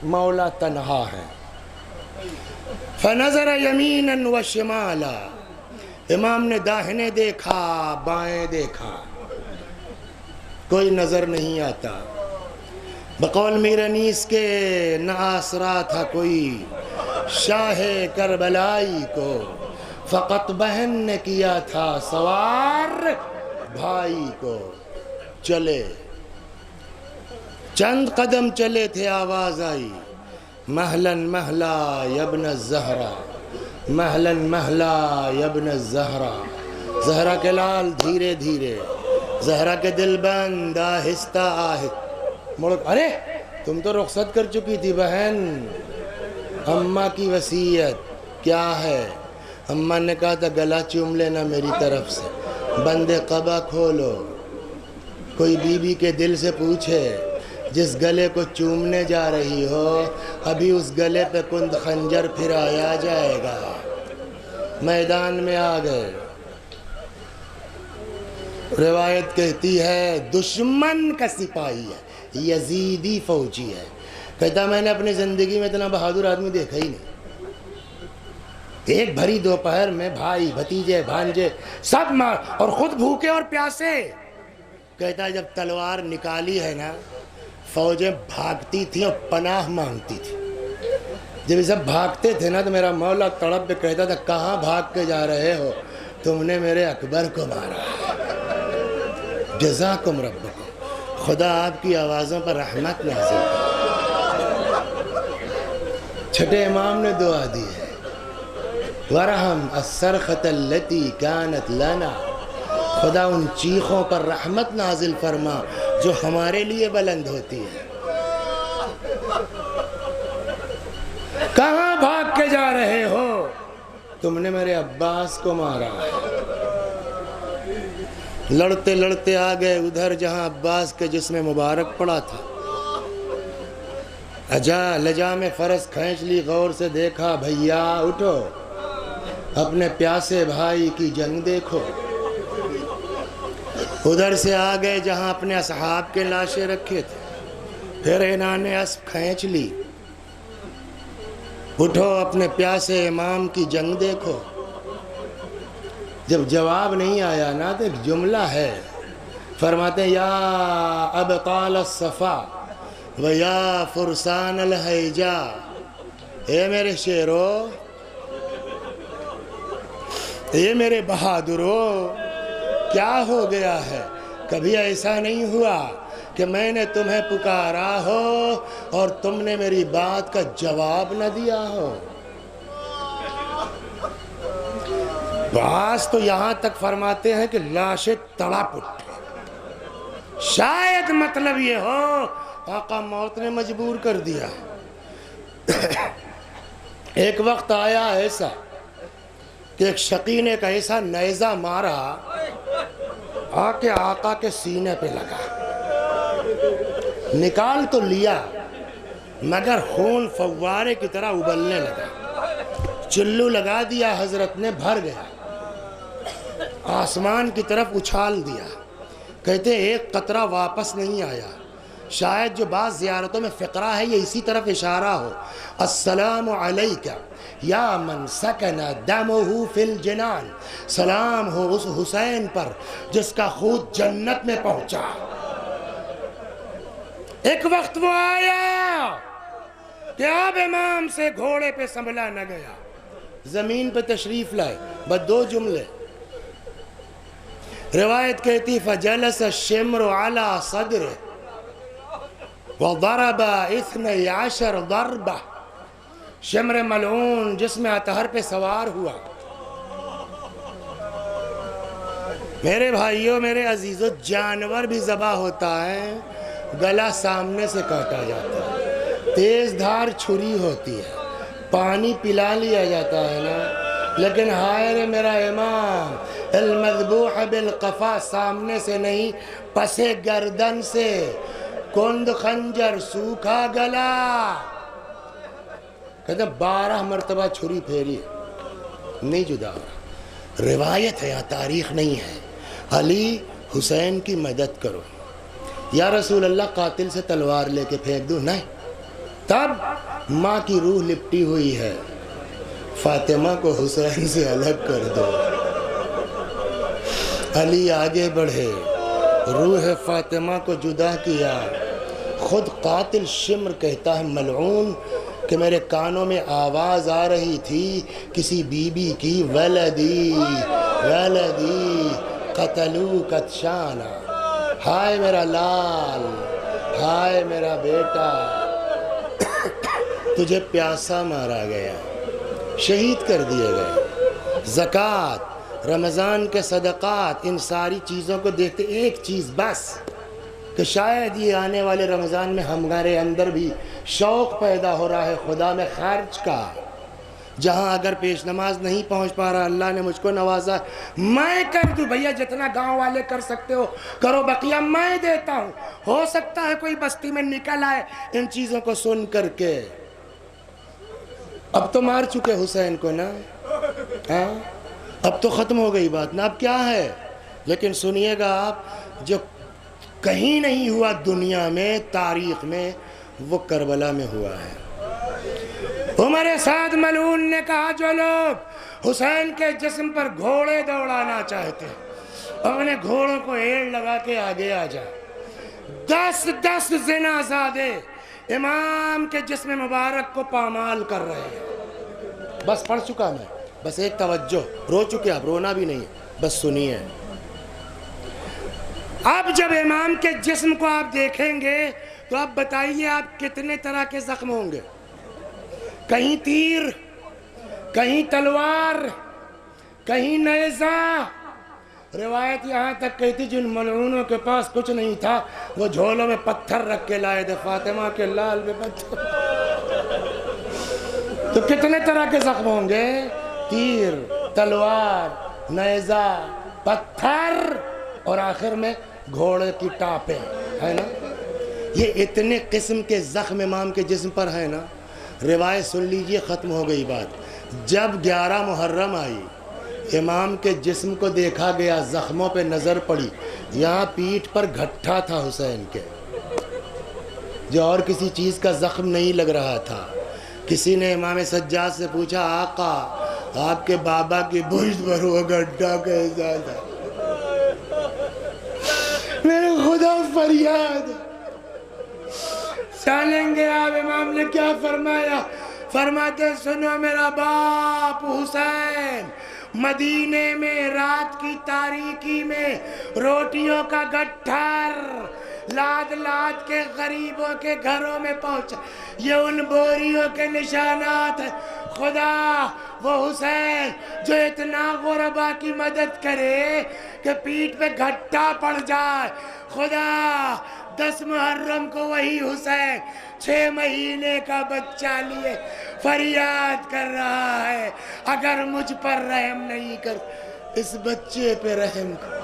مولا تنہا ہے۔ فنظر یمینا و شمالا، امام نے داہنے دیکھا بائیں دیکھا، کوئی نظر نہیں آتا۔ بقول میر انیس کے نہ آسرا تھا کوئی شاہ کربلائی کو، فقط بہن نے کیا تھا سوار بھائی کو۔ چلے چند قدم چلے تھے، آواز آئی مہلا مہلا یبن الزہرا، مہلا مہلا یبن الزہرا۔ زہرا کے لال دھیرے دھیرے، زہرا کے دل بند آہستہ آہستہ مڑ، ارے تم تو رخصت کر چکی تھی بہن، اماں کی وصیت کیا ہے؟ اماں نے کہا تھا گلا چوم لینا میری طرف سے، بند قبا کھولو۔ کوئی بی بی کے دل سے پوچھے جس گلے کو چومنے جا رہی ہو، ابھی اس گلے پہ کند خنجر پھرایا جائے گا۔ میدان میں آ گئے۔ روایت کہتی ہے دشمن کا سپاہی ہے، یزیدی فوجی ہے۔ کہتا میں نے اپنی زندگی میں اتنا بہادر آدمی دیکھا ہی نہیں۔ ایک بھری دوپہر میں بھائی بھتیجے بھانجے سب مار، اور خود بھوکے اور پیاسے۔ کہتا جب تلوار نکالی ہے نا، فوجیں بھاگتی تھیں اور پناہ مانگتی تھی۔ جب یہ سب بھاگتے تھے نا تو میرا مولا تڑپ پہ کہتا تھا کہاں بھاگ کے جا رہے ہو؟ تم نے میرے اکبر کو مارا ہے، جزاکم ربکم۔ خدا آپ کی آوازوں پر رحمت نازل کرے۔ چھٹے امام نے دعا دی ہے وَرَحَمْ الصَّرْخَةَ الَّتِي كَانَتْ لَنَا، خدا ان چیخوں پر رحمت نازل فرما جو ہمارے لیے بلند ہوتی ہے۔ کہاں بھاگ کے جا رہے ہو؟ تم نے میرے عباس کو مارا ہے۔ لڑتے لڑتے آ گئے ادھر جہاں عباس کے جسم مبارک پڑا تھا۔ لجا میں فرس کھینچ لی، غور سے دیکھا، بھیا اٹھو، اپنے پیاسے بھائی کی جنگ دیکھو۔ ادھر سے آ گئے جہاں اپنے اصحاب کے لاشیں رکھے تھے، پھر انہوں نے اسب کھینچ لی، اٹھو اپنے پیاسے امام کی جنگ دیکھو۔ جب جواب نہیں آیا نا تو ایک جملہ ہے، فرماتے ہیں یا ابطال الصفا و یا فرسان الحیجا، اے میرے شیرو، اے میرے بہادرو، کیا ہو گیا ہے؟ کبھی ایسا نہیں ہوا کہ میں نے تمہیں پکارا ہو اور تم نے میری بات کا جواب نہ دیا ہو۔ بعض تو یہاں تک فرماتے ہیں کہ لاشیں تڑپ اٹھے، شاید مطلب یہ ہو آقا موت نے مجبور کر دیا۔ ایک وقت آیا ایسا کہ ایک شقی نے ایک ایسا نیزہ مارا آ کے آقا کے سینے پہ لگا، نکال تو لیا مگر خون فوارے کی طرح ابلنے لگا۔ چلو لگا دیا حضرت نے، بھر گیا، آسمان کی طرف اچھال دیا۔ کہتے ایک قطرہ واپس نہیں آیا۔ شاید جو بعض زیارتوں میں فقرہ ہے یہ اسی طرف اشارہ ہو، السلام علیکہ یا من سکن دمہ فی الجنان، سلام ہو اس حسین پر جس کا خون جنت میں پہنچا۔ ایک وقت وہ آیا کہ اب امام سے گھوڑے پہ سنبھلا نہ گیا، زمین پہ تشریف لائے، بس دو جملے۔ روایت کہتی فجلس الشمر علی صدر وضرب 12 ضربہ، شمر ملعون جسم اطہر پہ سوار ہوا۔ میرے بھائیوں میرے عزیزوں، جانور بھی ذبح ہوتا ہے، گلا سامنے سے کاٹا جاتا ہے، تیز دھار چھری ہوتی ہے، پانی پلا لیا جاتا ہے نا، لیکن ہائے رے میرا امام، المذبوح بالقفا، سامنے سے نہیں پسے گردن سے، کند خنجر، سوکھا گلا۔ کہتے 12 مرتبہ چھری پھیری، نہیں جدا ہو رہا۔ روایت ہے یا تاریخ نہیں ہے۔ علی حسین کی مدد کرو، یا رسول اللہ قاتل سے تلوار لے کے پھینک دوں؟ نہیں، تب ماں کی روح لپٹی ہوئی ہے، فاطمہ کو حسین سے الگ کر دو۔ علی آگے بڑھے، روح فاطمہ کو جدا کیا۔ خود قاتل شمر کہتا ہے ملعون کہ میرے کانوں میں آواز آ رہی تھی کسی بی بی کی، ولدی ولدی قتلو کتشانا، ہائے میرا لال، ہائے میرا بیٹا، تجھے پیاسا مارا گیا، شہید کر دیے گئے۔ زکوٰۃ، رمضان کے صدقات، ان ساری چیزوں کو دیکھتے ایک چیز بس کہ شاید یہ آنے والے رمضان میں ہمارے اندر بھی شوق پیدا ہو رہا ہے خدا میں خرچ کا۔ جہاں اگر پیش نماز نہیں پہنچ پا رہا، اللہ نے مجھ کو نوازا، میں کر دوں بھیا، جتنا گاؤں والے کر سکتے ہو کرو، بقیہ میں دیتا ہوں۔ ہو سکتا ہے کوئی بستی میں نکل آئے ان چیزوں کو سن کر کے۔ اب تو مار چکے حسین کو نا، ہاں اب تو ختم ہو گئی بات نا، اب کیا ہے؟ لیکن سنیے گا آپ، جو کہیں نہیں ہوا دنیا میں، تاریخ میں، وہ کربلا میں ہوا ہے۔ عمر سعد ملعون نے کہا جو لوگ حسین کے جسم پر گھوڑے دوڑانا چاہتے ہیں، اپنے گھوڑوں کو ایڑ لگا کے آگے آ جائے۔ 10 زنا زادے امام کے جسم مبارک کو پامال کر رہے ہیں۔ بس پڑھ چکا میں، بس ایک توجہ، رو چکے آپ، رونا بھی نہیں، بس سنیے۔ اب جب امام کے جسم کو آپ دیکھیں گے تو آپ بتائیے آپ کتنے طرح کے زخم ہوں گے؟ کہیں تیر، کہیں تلوار، کہیں نیزہ۔ روایت یہاں تک کہتی جن ملعونوں کے پاس کچھ نہیں تھا وہ جھولوں میں پتھر رکھ کے لائے تھے، فاطمہ کے لال پہ پتھر۔ تو کتنے طرح کے زخم ہوں گے؟ تیر، تلوار، نیزہ، پتھر، اور آخر میں گھوڑے کی ٹاپیں، ہے نا؟ یہ اتنے قسم کے زخم امام کے جسم پر ہے نا۔ روایت سن لیجئے، ختم ہو گئی بات۔ جب 11 محرم آئی، امام کے جسم کو دیکھا گیا، زخموں پہ نظر پڑی، یہاں پیٹھ پر گھٹھا تھا حسین کے، جو اور کسی چیز کا زخم نہیں لگ رہا تھا۔ کسی نے امام سجاد سے پوچھا آقا آپ کے بابا کی بشت پر وہ گھٹھا کیسا تھا؟ میرے خدا فریاد، جانیں گے آپ امام نے کیا فرمایا؟ فرماتے سنو میرا باپ حسین مدینے میں رات کی تاریکی میں روٹیوں کا گٹھر لاد لاد کے غریبوں کے گھروں میں پہنچا، یہ ان بوریوں کے نشانات ہیں۔ خدا وہ حسین جو اتنا غربا کی مدد کرے کہ پیٹھ پہ گھٹا پڑ جائے، خدا 10 محرم کو وہی حسین 6 مہینے کا بچہ لیے فریاد کر رہا ہے، اگر مجھ پر رحم نہیں کر اس بچے پہ رحم کر۔